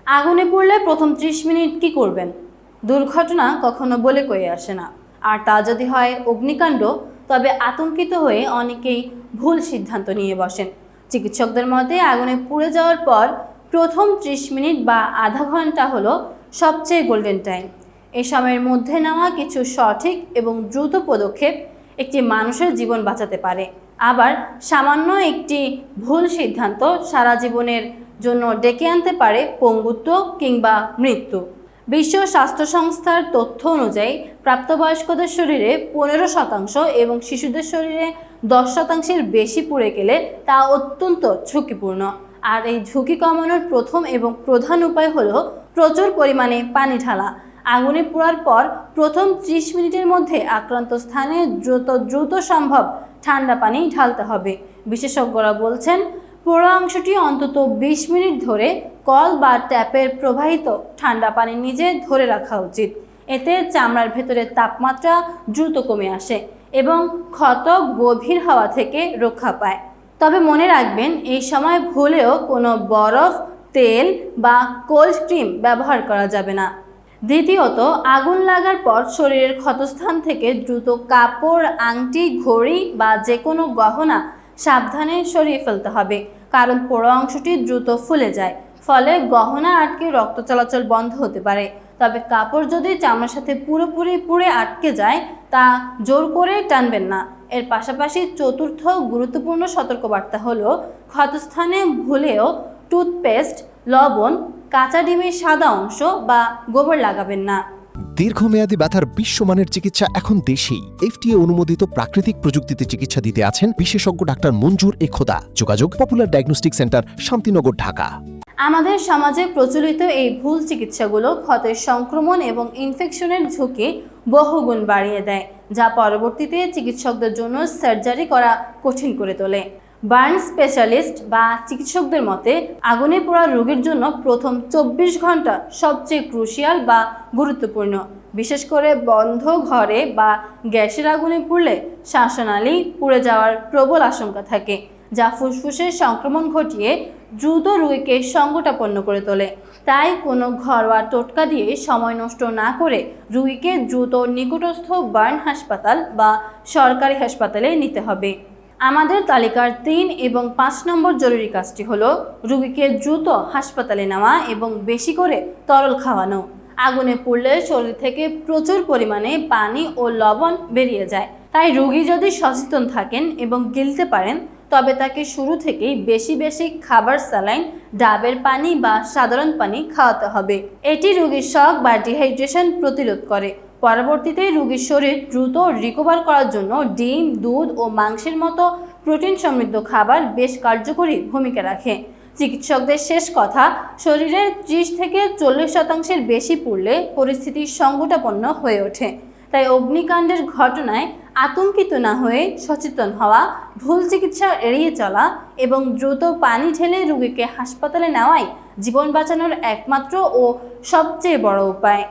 আগুনে পড়লে প্রথম 30 মিনিট কি করবেন? দুর্ঘটনা কখনো বলে কয়ে আসে না, আর তা যদি হয় অগ্নিকাণ্ড, তবে আতঙ্কিত হয়ে অনেকেই ভুল সিদ্ধান্ত নিয়ে বসেন। চিকিৎসকদের মতে আগুনে পুড়ে যাওয়ার পর প্রথম 30 মিনিট বা আধা ঘন্টা হলো সবচেয়ে গোল্ডেন টাইম। এই সময়ের মধ্যে নেওয়া কিছু সঠিক এবং দ্রুত পদক্ষেপ একটি মানুষের জীবন বাঁচাতে পারে। আবার সামান্য একটি ভুল সিদ্ধান্ত সারা জীবনের জন্য ডেকে আনতে পারে পঙ্গুত্ব কিংবা মৃত্যু। বিশ্ব স্বাস্থ্য সংস্থার তথ্য অনুযায়ী প্রাপ্তবয়স্কদের শরীরে 15% এবং শিশুদের শরীরে 10%-এর বেশি পুড়ে গেলে তা অত্যন্ত ঝুঁকিপূর্ণ। আর এই ঝুঁকি কমানোর প্রথম এবং প্রধান উপায় হলো প্রচুর পরিমাণে পানি ঢালা। আগুনে পোড়ার পর প্রথম 30 মিনিটের মধ্যে আক্রান্ত স্থানে দ্রুত সম্ভব ঠান্ডা পানি ঢালতে হবে। বিশেষজ্ঞরা বলছেন পোড়া অংশটি অন্তত 20 মিনিট ধরে কল বা ট্যাপের প্রবাহিত ঠান্ডা পানির নিচে ধরে রাখা উচিত। এতে চামড়ার ভেতরের তাপমাত্রা দ্রুত কমে আসে এবং ক্ষত গভীর হওয়া থেকে রক্ষা পায়। তবে মনে রাখবেন, এই সময় ভুলেও কোনো বরফ, তেল বা কোল্ড ক্রিম ব্যবহার করা যাবে না। দ্বিতীয়ত, আগুন লাগার পর শরীরের ক্ষতস্থান থেকে দ্রুত কাপড়, আংটি, ঘড়ি বা যে কোনো গহনা সাবধানে সরিয়ে ফেলতে হবে, কারণ পোড়া অংশটি দ্রুত ফুলে যায়, ফলে গহনা আটকে রক্ত চলাচল বন্ধ হতে পারে। তবে কাপড় যদি চামড়ার সাথে পুরোপুরি পুড়ে আটকে যায়, তা জোর করে টানবেন না। এর পাশাপাশি চতুর্থ গুরুত্বপূর্ণ সতর্কবার্তা হলো ক্ষতস্থানে ভুলেও টুথপেস্ট, লবণ, কাঁচা ডিমের সাদা অংশ বা গোবর লাগাবেন না। দীর্ঘমেয়াদী ব্যথার বিশ্বমানের চিকিৎসা এখন দেশেই FDA অনুমোদিত প্রাকৃতিক প্রযুক্তিতে চিকিৎসা দিতে আছেন বিশেষজ্ঞ ডাক্তার মঞ্জুর এ খোদা। যোগাযোগ popular diagnostic centre, Shantinagar, Dhaka. আমাদের সমাজে প্রচলিত এই ভুল চিকিৎসাগুলো ক্ষতের সংক্রমণ এবং ইনফেকশনের ঝুঁকি বহুগুণ বাড়িয়ে দেয়, যা পরবর্তীতে চিকিৎসকদের জন্য সার্জারি করা কঠিন করে তোলে। বার্ন স্পেশালিস্ট বা চিকিৎসকদের মতে আগুনে পোড়া রোগীর জন্য প্রথম 24 ঘন্টা সবচেয়ে ক্রুশিয়াল বা গুরুত্বপূর্ণ। বিশেষ করে বন্ধ ঘরে বা গ্যাসের আগুনে পুড়লে শ্বাসনালী পুড়ে যাওয়ার প্রবল আশঙ্কা থাকে, যা ফুসফুসের সংক্রমণ ঘটিয়ে দ্রুত রোগীকে সংকটাপন্ন করে তোলে। তাই কোনো ঘরোয়া টোটকা দিয়ে সময় নষ্ট না করে রোগীকে দ্রুত নিকটস্থ বার্ন হাসপাতাল বা সরকারি হাসপাতালে নিতে হবে। আমাদের তালিকার 3 এবং 5 নম্বর জরুরি কাজটি হলো রোগীকে দ্রুত হাসপাতালে নেওয়া এবং বেশি করে তরল খাওয়ানো। আগুনে পুড়লে শরীর থেকে প্রচুর পরিমাণে পানি ও লবণ বেরিয়ে যায়, তাই রোগী যদি সচেতন থাকেন এবং গিলতে পারেন, তবে তাকে শুরু থেকেই বেশি বেশি খাবার, স্যালাইন, ডাবের পানি বা সাধারণ পানি খাওয়াতে হবে। এটি রোগীর শক বা ডিহাইড্রেশন প্রতিরোধ করে। পরবর্তীতে রোগীর শরীর দ্রুত রিকভার করার জন্য ডিম, দুধ ও মাংসের মতো প্রোটিন সমৃদ্ধ খাবার বেশ কার্যকরী ভূমিকা রাখে। চিকিৎসকদের শেষ কথা, শরীরের 30 থেকে 40% বেশি পুড়লে পরিস্থিতি সংকটাপন্ন হয়ে ওঠে। তাই অগ্নিকাণ্ডের ঘটনায় আতঙ্কিত না হয়ে সচেতন হওয়া, ভুল চিকিৎসা এড়িয়ে চলা এবং দ্রুত পানি ঢেলে রোগীকে হাসপাতালে নেওয়াই জীবন বাঁচানোর একমাত্র ও সবচেয়ে বড় উপায়।